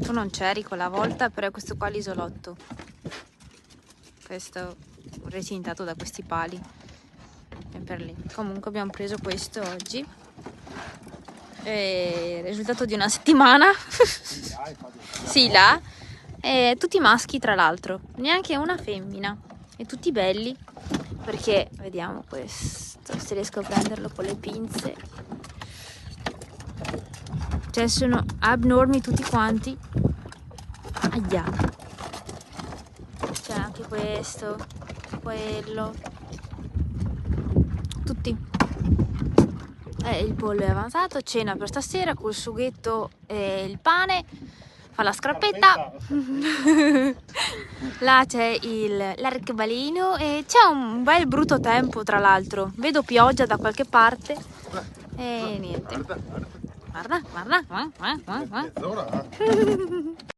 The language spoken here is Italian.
Tu non c'eri quella volta, però è questo qua l'isolotto. Questo resintato da questi pali. Sempre lì. Comunque abbiamo preso questo oggi. È il risultato di una settimana. Sì, là. E tutti maschi, tra l'altro. Neanche una femmina. E tutti belli. Perché, vediamo questo, se riesco a prenderlo con le pinze. Cioè sono abnormi tutti quanti. Ahia. C'è anche questo, quello. Tutti. Il pollo è avanzato, cena per stasera col sughetto e il pane. Fa la scrappetta. Là c'è l'arcobaleno e c'è un bel brutto tempo, tra l'altro. Vedo pioggia da qualche parte e niente. Guarda. Mezz'ora,